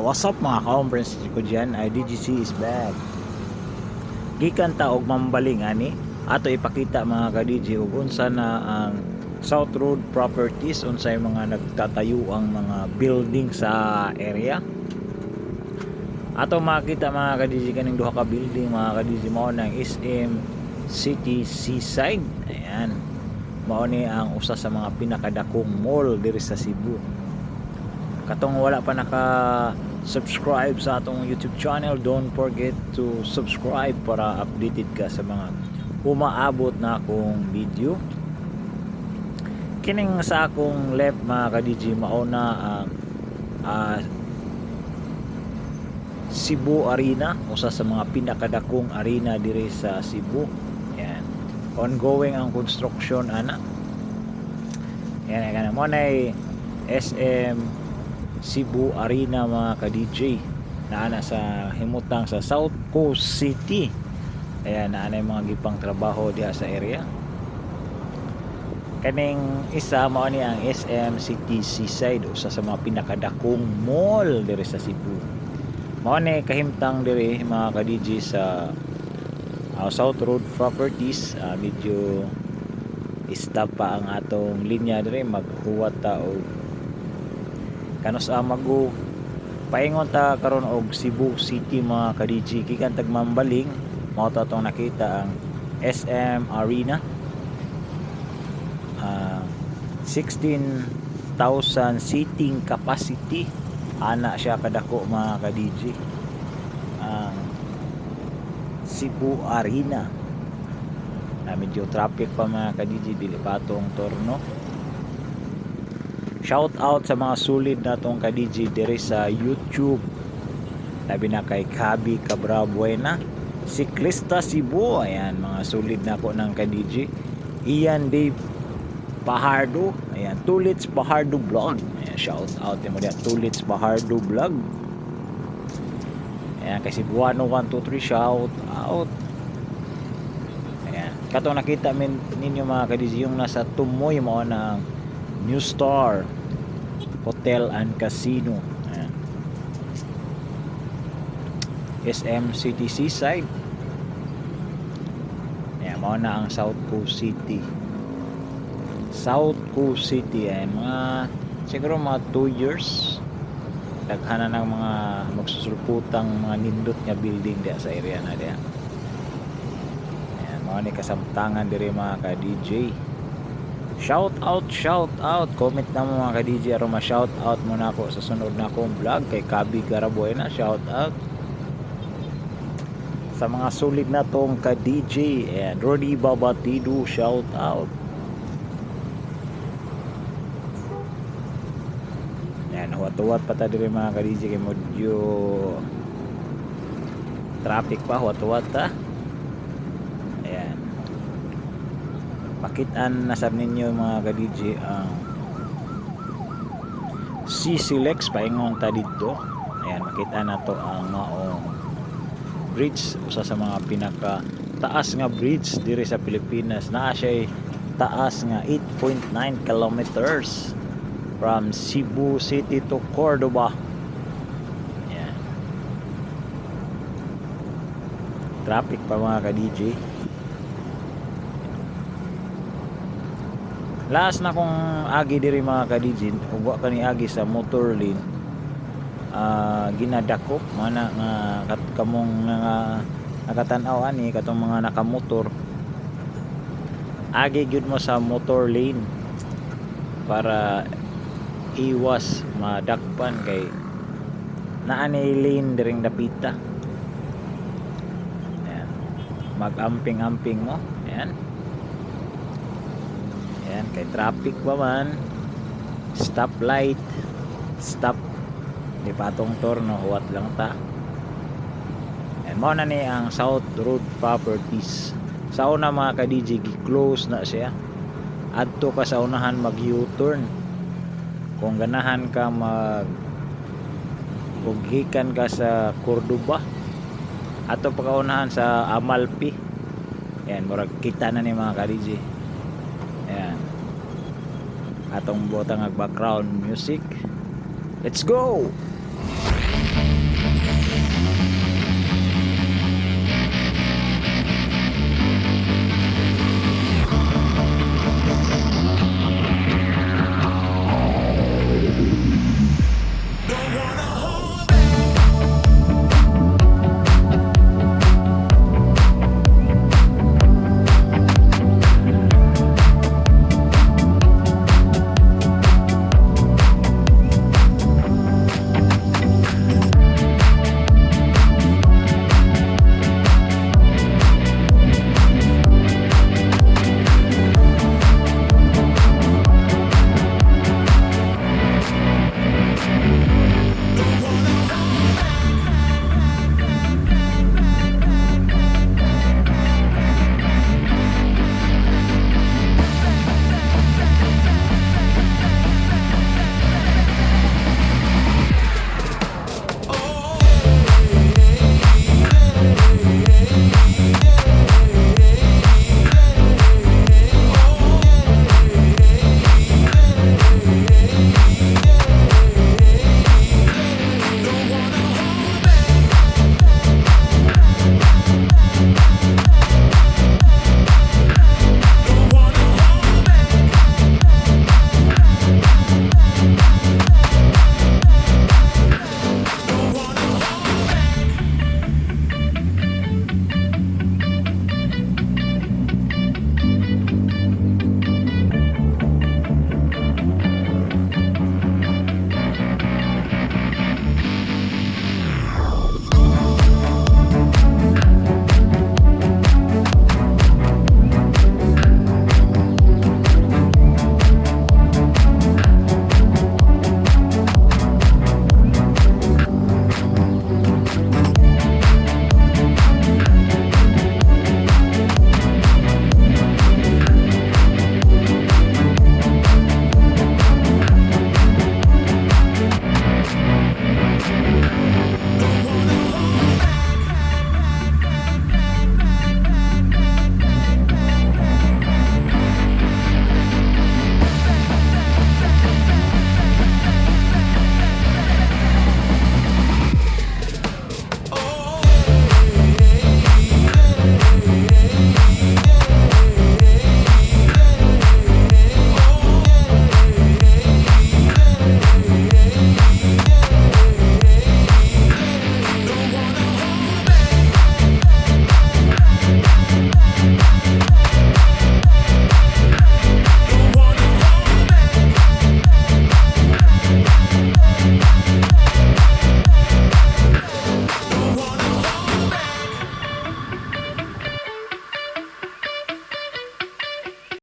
What's up mga ka-conference ko dyan? IDGC is back. Gikan ta og mambaling ani ato ipakita mga ka-DJ ug unsa na ang South Road Properties, unsay mga nagtatayo ang mga building sa area. Ato makita mga ka-DJ kaning duha ka building mga ka-DJ mao nang SM City Seaside. Ayan. Mao ni ang usa sa mga pinakadakong mall diri sa Cebu. Katong wala pa naka-subscribe sa atong YouTube channel, don't forget to subscribe para updated ka sa mga umaabot na akong video. Kining sa akong left mga ka-DJ mauna ang Cebu Arena, usa sa mga pinakadakong arena diri sa Cebu. Yan. Ongoing ang construction ana. Yan kana mo nay SM Cebu Arena mga ka-DJ na ana sa himutang sa South Coast City. Ayan na ana mga gipang trabaho diha sa area. Kaning isa mao ni ang SM City Seaside, usa sa mga pinakadakong mall diri sa Cebu. Mao ni kahimtang diri mga ka-DJ sa South Road Properties. Medyo stop pa ang atong linya diri, maghuwat ta og kanos magu paingon ta karon og Cebu City mga ka-DJ. Gikan tagmambaling mao ta tong nakita ang SM Arena. 16,000 seating capacity ana siya kadako mga ka-DJ ang Cebu Arena. Medyo traffic pa mga ka-DJ, dili pa tong turno. Shout out sa mga sulit na tong ka-DJ diri sa YouTube. Labi na kay Kabi Cabrabuena, Siklista Cebu. Ayan, mga sulit na po ng ka-DJ. Ian Dave Pahardo. Ayan, Tulits Pahardo Vlog. Ayan, shout out mo diyan, Tulits Pahardo Vlog. Ayan, kay Cebuano 123 shout out. Ayan, katong nakita ninyo mga ka-DJ yung nasa Tumoy mo na New Star Hotel and Casino. Ayan. SM City Seaside. Ayan, mao na ang South Coast City. South Coast City. Ayan, mga siguro mga 2 years daghana ng mga magsusulputang mga nindot nga building diya sa area na diya. Ayan, mao ni kasamtangan diri mga ka-DJ. Shout out, comment na mo mga ka-DJ aron ma-shout out mo na ako sa sunod na akong vlog. Kay Kabi Carabuena, shout out sa mga solid na tong ka-DJ. And Rodi Babatido, shout out. Yan, huwat-huwat pa ta diri mga ka-DJ kay modyo traffic pa, huwat-huwat ta. Pakitaan nasab ninyo mga ka-DJ ang C-Silex paingon ta dito. Ayan, makita na to ang maong bridge, usa sa mga pinaka taas nga bridge diri sa Pilipinas. Naa siya taas nga 8.9 kilometers from Cebu City to Cordoba. Ayan, traffic pa mga ka-DJ. Last na kung agi diri mga ka-DJ, ugwa kani agi sa motor lane, ginadakop mana nga kamong nga nakatan-aw ani katong mga nakamotor. Agi gyud mo sa motor lane para iwas madakpan kay naa ni lane diring dapita. Ayan, mag-amping-amping mo. Ayan. Ayan, kay traffic pa man, stop light, stop, di patong turno, huwat lang ta. Ayan, mo na ni ang South Road Properties. Sa una mga ka-DJ, close na siya. Adto ka sa unahan mag U-turn. Kung ganahan ka bughikan ka sa Cordoba, ato pagkaunahan sa Amalfi. Ayan, murag kita na ni mga ka-DJ. Ayan, atong botang background music. Let's go!